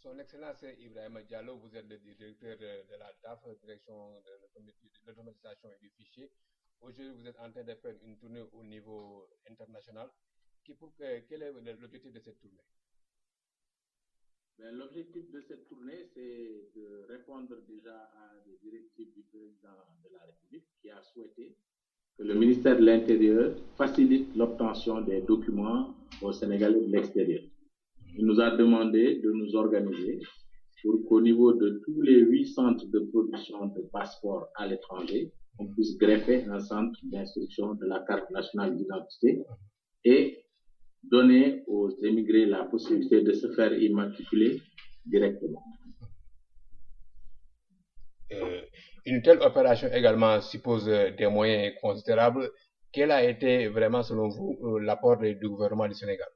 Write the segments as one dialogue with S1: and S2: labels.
S1: Son Excellence Ibrahim Diallo, vous êtes le directeur de la DAF, direction de l'automatisation et du fichier. Aujourd'hui, vous êtes en train de faire une tournée au niveau international. Quel est l'objectif de cette tournée?
S2: L'objectif de cette tournée, c'est de répondre déjà à des directives du président de la République qui a souhaité que le ministère de l'Intérieur facilite l'obtention des documents aux Sénégalais de l'extérieur. Il nous a demandé de nous organiser pour qu'au niveau de tous les 8 centres de production de passeports à l'étranger, on puisse greffer un centre d'instruction de la carte nationale d'identité et donner aux émigrés la possibilité de se faire immatriculer directement.
S1: Une telle opération également suppose des moyens considérables. Quel a été vraiment, selon vous, l'apport du gouvernement du Sénégal?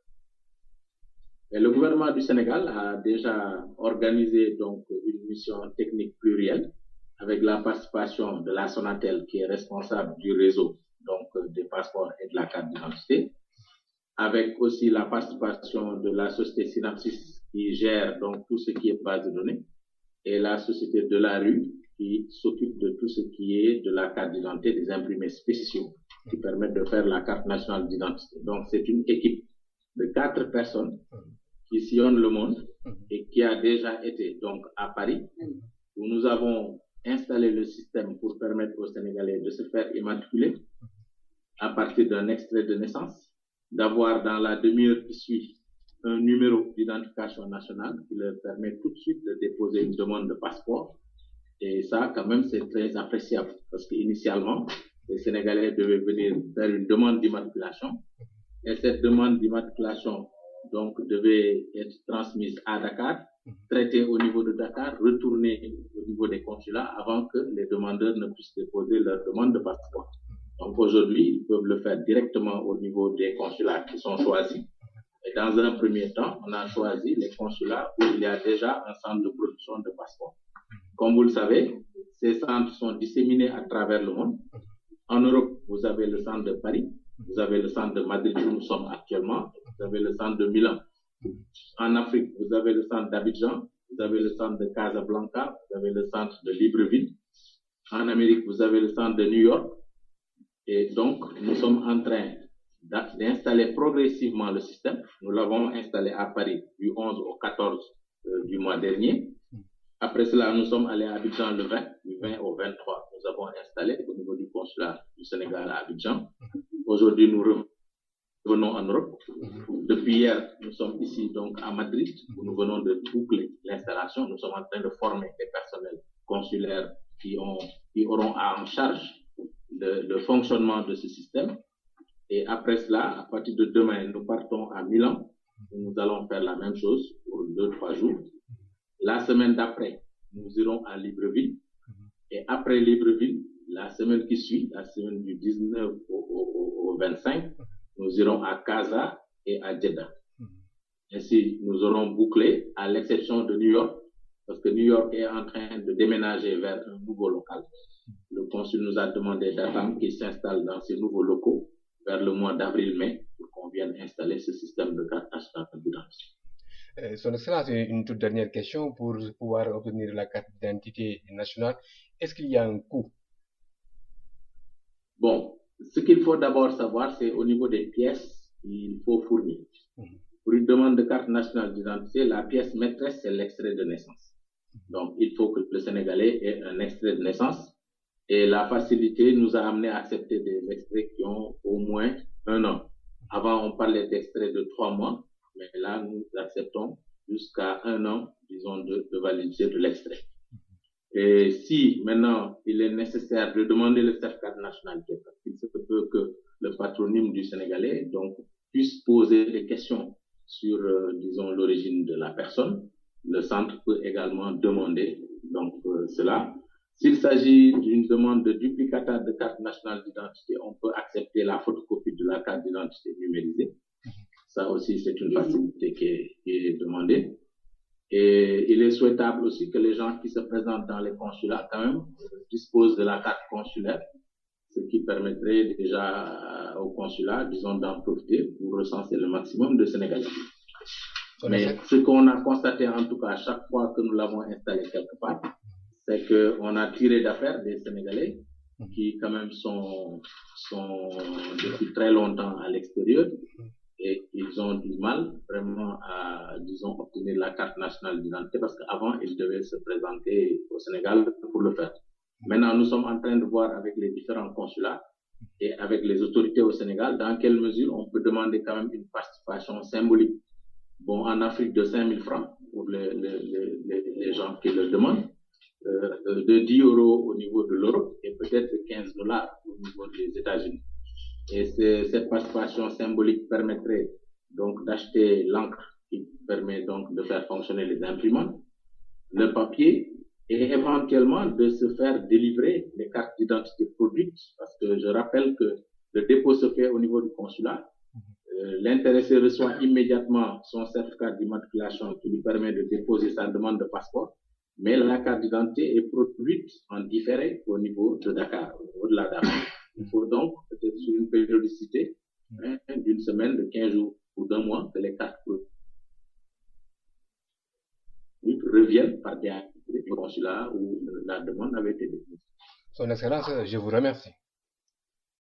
S2: Et le gouvernement du Sénégal a déjà organisé donc une mission technique plurielle avec la participation de la Sonatel qui est responsable du réseau donc des passeports et de la carte d'identité, avec aussi la participation de la société Synapsis qui gère donc tout ce qui est base de données et la société de la rue qui s'occupe de tout ce qui est de la carte d'identité, des imprimés spéciaux qui permettent de faire la carte nationale d'identité. Donc c'est une équipe de 4 personnes qui sillonne le monde et qui a déjà été donc à Paris où nous avons installé le système pour permettre aux Sénégalais de se faire immatriculer à partir d'un extrait de naissance, d'avoir dans la demi-heure qui suit un numéro d'identification nationale qui leur permet tout de suite de déposer une demande de passeport. Et ça, quand même, c'est très appréciable parce qu'initialement, les Sénégalais devaient venir faire une demande d'immatriculation et cette demande d'immatriculation donc devait être transmise à Dakar, traitée au niveau de Dakar, retournée au niveau des consulats avant que les demandeurs ne puissent déposer leur demande de passeport. Donc aujourd'hui, ils peuvent le faire directement au niveau des consulats qui sont choisis. Et dans un premier temps, on a choisi les consulats où il y a déjà un centre de production de passeports. Comme vous le savez, ces centres sont disséminés à travers le monde. En Europe, vous avez le centre de Paris, vous avez le centre de Madrid où nous sommes actuellement, vous avez le centre de Milan. En Afrique, vous avez le centre d'Abidjan, vous avez le centre de Casablanca, vous avez le centre de Libreville. En Amérique, vous avez le centre de New York. Et donc, nous sommes en train d'installer progressivement le système. Nous l'avons installé à Paris du 11 au 14 du mois dernier. Après cela, nous sommes allés à Abidjan le 20, du 20 au 23. Nous avons installé au niveau du consulat du Sénégal à Abidjan. Aujourd'hui, nous revenons en Europe. Depuis hier, nous sommes ici donc à Madrid, où nous venons de boucler l'installation. Nous sommes en train de former des personnels consulaires qui auront en charge le fonctionnement de ce système. Et après cela, à partir de demain, nous partons à Milan. Nous allons faire la même chose pour 2-3 jours. La semaine d'après, nous irons à Libreville. Et après Libreville, la semaine qui suit, la semaine du 19 au 25, nous irons à Casa et à Jeddah. Ainsi, nous aurons bouclé, à l'exception de New York, parce que New York est en train de déménager vers un nouveau local. Le consul nous a demandé d'attendre qu'il s'installe dans ces nouveaux locaux vers le mois d'avril-mai pour qu'on vienne installer ce système de carte nationale d'identité.
S1: Son Excellence, une toute dernière question pour pouvoir obtenir la carte d'identité nationale. Est-ce qu'il y a un coût?
S2: Bon, ce qu'il faut d'abord savoir, c'est au niveau des pièces qu'il faut fournir. Pour une demande de carte nationale d'identité, la pièce maîtresse, c'est l'extrait de naissance. Donc, il faut que le Sénégalais ait un extrait de naissance. Et la facilité nous a amené à accepter des extraits qui ont au moins 1 an. Avant, on parlait d'extraits de 3 mois, mais là, nous acceptons jusqu'à 1 an, disons, de validité de l'extrait. Et si maintenant il est nécessaire de demander le certificat de nationalité, parce qu'il se peut que le patronyme du Sénégalais donc puisse poser des questions sur, disons, l'origine de la personne, le centre peut également demander donc cela. S'il s'agit d'une demande de duplicata de carte nationale d'identité, on peut accepter la photocopie de la carte d'identité numérisée. Ça aussi, c'est une facilité qui est demandée. Et il est souhaitable aussi que les gens qui se présentent dans les consulats, quand même, disposent de la carte consulaire, ce qui permettrait déjà au consulat, disons, d'en profiter pour recenser le maximum de Sénégalais. Mais ce qu'on a constaté en tout cas à chaque fois que nous l'avons installé quelque part, c'est qu'on a tiré d'affaire des Sénégalais qui quand même sont depuis très longtemps à l'extérieur et ils ont du mal vraiment à, disons, obtenir la carte nationale d'identité parce qu'avant, ils devaient se présenter au Sénégal pour le faire. Maintenant, nous sommes en train de voir avec les différents consulats et avec les autorités au Sénégal dans quelle mesure on peut demander quand même une participation symbolique. Bon, en Afrique, de 5 000 francs pour les gens qui le demandent, de 10 euros au niveau de l'Europe et peut-être de 15 dollars au niveau des États-Unis. Et cette participation symbolique permettrait donc d'acheter l'encre qui permet donc de faire fonctionner les imprimantes, le papier et éventuellement de se faire délivrer les cartes d'identité produites parce que je rappelle que le dépôt se fait au niveau du consulat. L'intéressé reçoit immédiatement son certificat d'immatriculation qui lui permet de déposer sa demande de passeport, mais la carte d'identité est produite en différé au niveau de Dakar, au niveau de la Dakar. Il faut donc, peut-être sur une périodicité d'une semaine, de 15 jours ou d'un mois, que les cartes produites reviennent par des consulats où la demande avait été déposée.
S1: Son Excellence, je vous remercie.